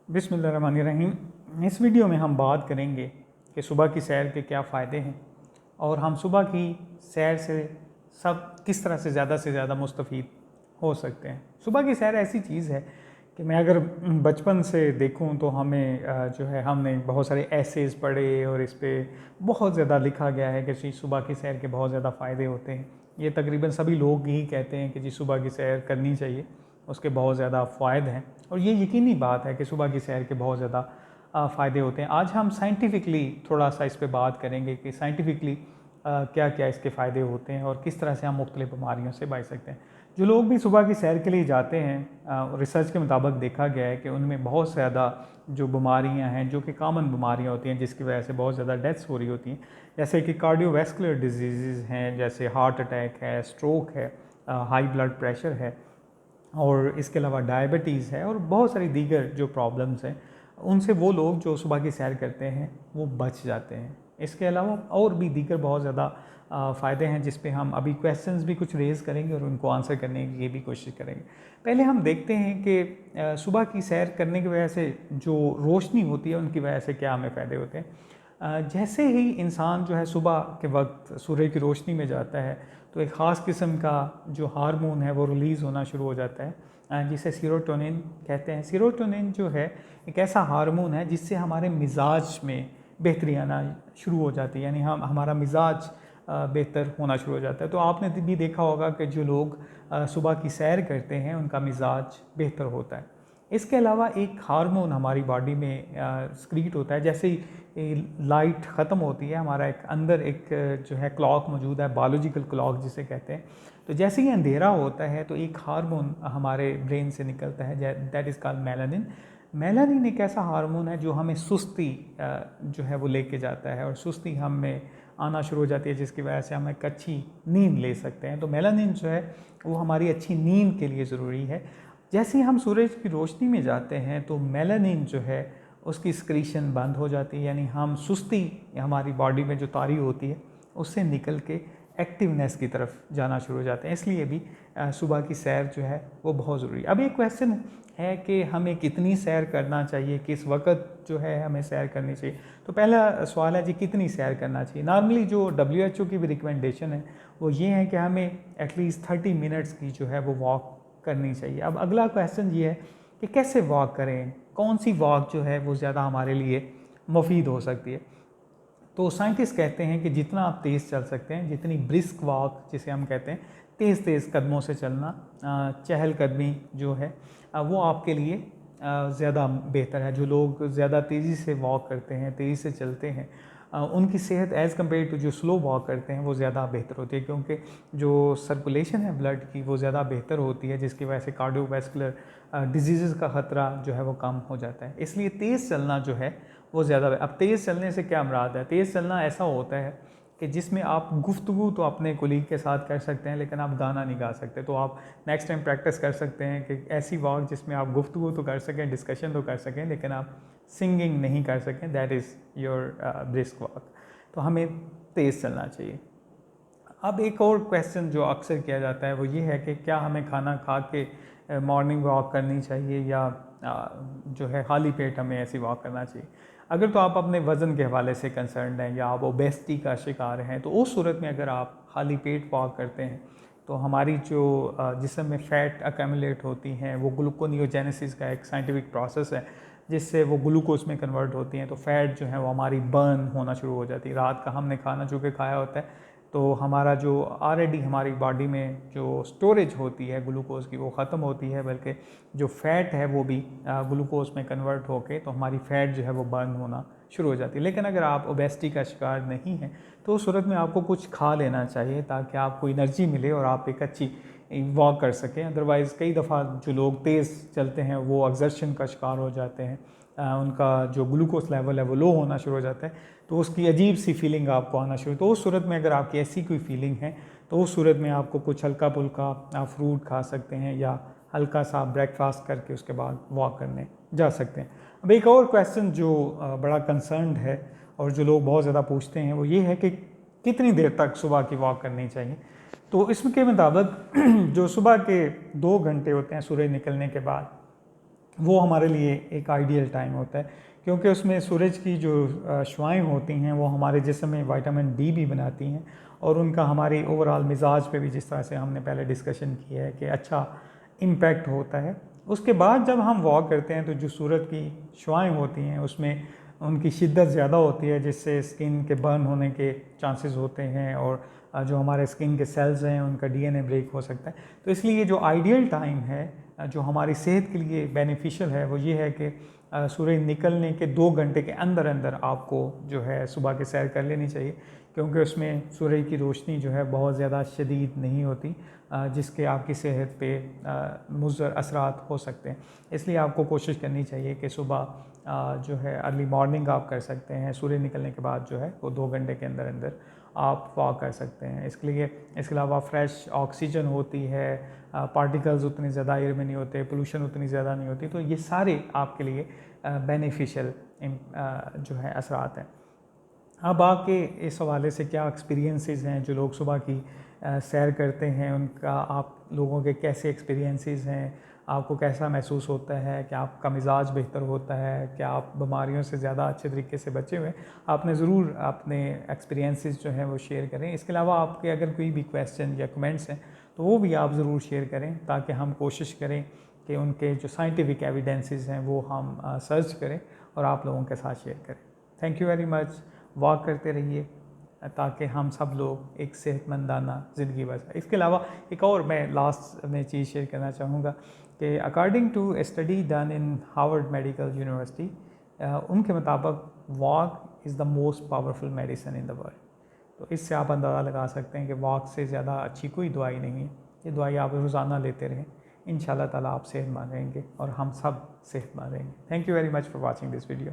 बिस्मिल्लाहिर्रहमानिर्रहीम। इस वीडियो में हम बात करेंगे कि सुबह की सैर के क्या फ़ायदे हैं और हम सुबह की सैर से किस तरह से ज़्यादा मुस्तफ़ीद हो सकते हैं। सुबह की सैर ऐसी चीज़ है कि मैं अगर बचपन से देखूं तो हमें जो है हमने बहुत सारे एसेस पढ़े और इस पर बहुत ज़्यादा लिखा गया है कि जी सुबह की सैर के बहुत ज़्यादा फ़ायदे होते हैं। ये तकरीबन सभी लोग ही कहते हैं कि जी सुबह की सैर करनी चाहिए, उसके बहुत ज़्यादा फ़ायदे हैं और ये यकीनी बात है कि सुबह की सैर के बहुत ज़्यादा फ़ायदे होते हैं। आज हम साइंटिफिकली थोड़ा सा इस पे बात करेंगे कि साइंटिफिकली क्या क्या इसके फ़ायदे होते हैं और किस तरह से हम मुख्तलिफ़ बीमारियों से बच सकते हैं। जो लोग भी सुबह की सैर के लिए जाते हैं, रिसर्च के मुताबिक देखा गया है कि उनमें बहुत ज़्यादा जो बीमारियां हैं जो कि कॉमन बीमारियां होती हैं जिसकी वजह से बहुत ज़्यादा डेथ्स हो रही होती हैं, जैसे कि कार्डियोवैस्कुलर डिजीज़ हैं, जैसे हार्ट अटैक है, स्ट्रोक है, हाई ब्लड प्रेशर है और इसके अलावा डायबिटीज़ है और बहुत सारी दीगर जो प्रॉब्लम्स हैं उनसे वो लोग जो सुबह की सैर करते हैं वो बच जाते हैं। इसके अलावा और भी दीगर बहुत ज़्यादा फ़ायदे हैं जिस पे हम अभी क्वेश्चंस भी कुछ रेज़ करेंगे और उनको आंसर करने की भी कोशिश करेंगे। पहले हम देखते हैं कि सुबह की सैर करने की वजह से जो रोशनी होती है उनकी वजह से क्या हमें फ़ायदे होते हैं। जैसे ही इंसान जो है सुबह के वक्त सूर्य की रोशनी में जाता है तो एक ख़ास किस्म का जो हार्मोन है वो रिलीज़ होना शुरू हो जाता है, जिसे सीरोटोनिन कहते हैं। सीरोटोनिन जो है एक ऐसा हार्मोन है जिससे हमारे मिजाज में बेहतरी आना शुरू हो जाती है, यानी हमारा मिजाज बेहतर होना शुरू हो जाता है। तो आपने भी देखा होगा कि जो लोग सुबह की सैर करते हैं उनका मिजाज बेहतर होता है। इसके अलावा एक हार्मोन हमारी बॉडी में स्क्रीट होता है। जैसे ही लाइट ख़त्म होती है, हमारा एक अंदर एक जो है क्लॉक मौजूद है, बायोलॉजिकल क्लॉक जिसे कहते हैं। तो जैसे ही अंधेरा होता है तो एक हार्मोन हमारे ब्रेन से निकलता है, that is called melanin. Melanin एक ऐसा हार्मोन है जो हमें सुस्ती जो है वो लेके जाता है और सुस्ती हम में आना शुरू हो जाती है, जिसकी वजह से हम एक अच्छी नींद ले सकते हैं। तो मेलानिन जो है वो हमारी अच्छी नींद के लिए ज़रूरी है। जैसे ही हम सूरज की रोशनी में जाते हैं तो मेलानिन जो है उसकी स्क्रीशन बंद हो जाती है, यानी हम सुस्ती हमारी बॉडी में जो तारी होती है उससे निकल के एक्टिवनेस की तरफ जाना शुरू हो जाते हैं। इसलिए भी सुबह की सैर जो है वो बहुत ज़रूरी है। अब एक क्वेश्चन है कि हमें कितनी सैर करना चाहिए, किस वक्त जो है हमें सैर करनी चाहिए। तो पहला सवाल है जी कितनी सैर करना चाहिए। नॉर्मली जो WHO की भी रिकमेंडेशन है वो ये है कि हमें एटलीस्ट 30 मिनट्स की जो है वो वॉक करनी चाहिए। अब अगला क्वेश्चन ये है कि कैसे वॉक करें, कौन सी वॉक जो है वो ज़्यादा हमारे लिए मुफीद हो सकती है। तो साइंटिस्ट कहते हैं कि जितना आप तेज़ चल सकते हैं, जितनी ब्रिस्क वॉक जिसे हम कहते हैं, तेज़ तेज़ कदमों से चलना, चहलकदमी जो है वो आपके लिए ज़्यादा बेहतर है। जो लोग ज़्यादा तेज़ी से वॉक करते हैं, तेज़ी से चलते हैं, उनकी सेहत एज़ कम्पेयर टू जो स्लो वॉक करते हैं वो ज़्यादा बेहतर होती है, क्योंकि जो सर्कुलेशन है ब्लड की वो ज़्यादा बेहतर होती है, जिसकी वजह से कार्डियोवैस्कुलर डिजीज़ का ख़तरा जो है वो कम हो जाता है। इसलिए तेज़ चलना जो है वो ज़्यादा। अब तेज़ चलने से क्या मुराद है? तेज़ चलना ऐसा होता है कि जिसमें आप गुफ्तगू तो अपने कोलीग के साथ कर सकते हैं लेकिन आप गाना नहीं गा सकते। तो आप नेक्स्ट टाइम प्रैक्टिस कर सकते हैं कि ऐसी वॉक जिसमें आप गुफ्तगू तो कर सकें, डिस्कशन तो कर सकें, लेकिन आप सिंगिंग नहीं कर सकें। That is your brisk walk. तो हमें तेज़ चलना चाहिए। अब एक और क्वेश्चन जो अक्सर किया जाता है वो ये है कि क्या हमें खाना खा के मॉर्निंग वॉक करनी चाहिए या जो है खाली पेट हमें ऐसी वॉक करना चाहिए। अगर तो आप अपने वज़न के हवाले से कंसर्न हैं या आप ओबेसिटी का शिकार हैं तो उस सूरत में अगर आप खाली पेट वॉक करते हैं तो हमारी जो जिस्म में फ़ैट अकेमुलेट होती हैं, वो ग्लूकोनियोजेनेसिस का एक साइंटिफिक प्रोसेस है जिससे वो ग्लूकोज में कन्वर्ट होती हैं। तो फ़ैट जो है वो हमारी बर्न होना शुरू हो जाती है। रात का हमने खाना चूँकि खाया होता है तो हमारा जो ऑलरेडी हमारी बॉडी में जो स्टोरेज होती है ग्लूकोज की वो ख़त्म होती है, बल्कि जो फ़ैट है वो भी ग्लूकोज में कन्वर्ट होके तो हमारी फ़ैट जो है वो बर्न होना शुरू हो जाती है। लेकिन अगर आप ओबेसिटी का शिकार नहीं हैं तो उस सूरत में आपको कुछ खा लेना चाहिए ताकि आपको एनर्जी मिले और आप एक अच्छी वॉक कर सकें। अदरवाइज़ कई दफ़ा जो लोग तेज़ चलते हैं वो एक्सर्शन का शिकार हो जाते हैं, उनका जो ग्लूकोज लेवल है वो लो होना शुरू हो जाता है, तो उसकी अजीब सी फीलिंग आपको आना शुरू। तो उस सूरत में अगर आपकी ऐसी कोई फीलिंग है तो उस सूरत में आपको कुछ हल्का फुल्का आप फ्रूट खा सकते हैं या हल्का सा ब्रेकफास्ट करके उसके बाद वॉक करने जा सकते हैं। अब एक और क्वेश्चन जो बड़ा कंसर्न है और जो लोग बहुत ज़्यादा पूछते हैं वो ये है कि कितनी देर तक सुबह की वॉक करनी चाहिए। तो इसके मुताबिक जो सुबह के 2 घंटे होते हैं सूरज निकलने के बाद, वो हमारे लिए एक आइडियल टाइम होता है, क्योंकि उसमें सूरज की जो शुआएँ होती हैं वो हमारे जिस्म में विटामिन डी भी बनाती हैं, और उनका हमारी ओवरऑल मिजाज पे भी, जिस तरह से हमने पहले डिस्कशन किया है, कि अच्छा इम्पैक्ट होता है। उसके बाद जब हम वॉक करते हैं तो जो सूरज की शुआएँ होती हैं उसमें उनकी शिद्दत ज़्यादा होती है, जिससे स्किन के बर्न होने के चांसेस होते हैं, और जो हमारे स्किन के सेल्स हैं उनका डीएनए ब्रेक हो सकता है। तो इसलिए जो आइडियल टाइम है जो हमारी सेहत के लिए बेनिफिशियल है वो ये है कि सूरज निकलने के 2 घंटे के अंदर अंदर आपको जो है सुबह की सैर कर लेनी चाहिए, क्योंकि उसमें सूरज की रोशनी जो है बहुत ज़्यादा शदीद नहीं होती, जिसके आपकी सेहत पे मुज़र असरात हो सकते हैं। इसलिए आपको कोशिश करनी चाहिए कि सुबह जो है अर्ली मॉर्निंग आप कर सकते हैं, सूर्य निकलने के बाद जो है वो 2 घंटे के अंदर अंदर आप वॉक कर सकते हैं। इसके अलावा फ्रेश ऑक्सीजन होती है, पार्टिकल्स उतने ज़्यादा एयर में नहीं होते, पोल्यूशन उतनी ज़्यादा नहीं होती, तो ये सारे आपके लिए बेनिफिशियल जो है असरात हैं। अब आपके इस हवाले से क्या एक्सपीरियंसेस हैं, जो लोग सुबह की सैर करते हैं उनका आप लोगों के कैसे एक्सपीरियंसेस हैं, आपको कैसा महसूस होता है, क्या आपका मिजाज बेहतर होता है, क्या आप बीमारियों से ज़्यादा अच्छे तरीके से बचे हुए हैं? आपने ज़रूर अपने एक्सपीरियंसेस जो हैं वो शेयर करें। इसके अलावा आपके अगर कोई भी क्वेश्चन या कमेंट्स हैं तो वो भी आप ज़रूर शेयर करें, ताकि हम कोशिश करें कि उनके जो साइंटिफिक एविडेंसेस हैं वो हम सर्च करें और आप लोगों के साथ शेयर करें। Thank you very much. Walk करते रहिए ताकि हम सब लोग एक सेहतमंदाना ज़िंदगी बचाएं। इसके अलावा एक और मैं लास्ट में चीज़ शेयर करना चाहूँगा कि according to a study done in Harvard Medical University, उनके मुताबिक walk is the most powerful medicine in the world. तो इससे आप अंदाज़ा लगा सकते हैं कि वॉक से ज़्यादा अच्छी कोई दवाई नहीं है। ये दवाई आप रोज़ाना लेते रहें, इंशाल्लाह ताला आप सेहतमंद रहेंगे और हम सब सेहतमंद रहेंगे। Thank you very much for watching this video.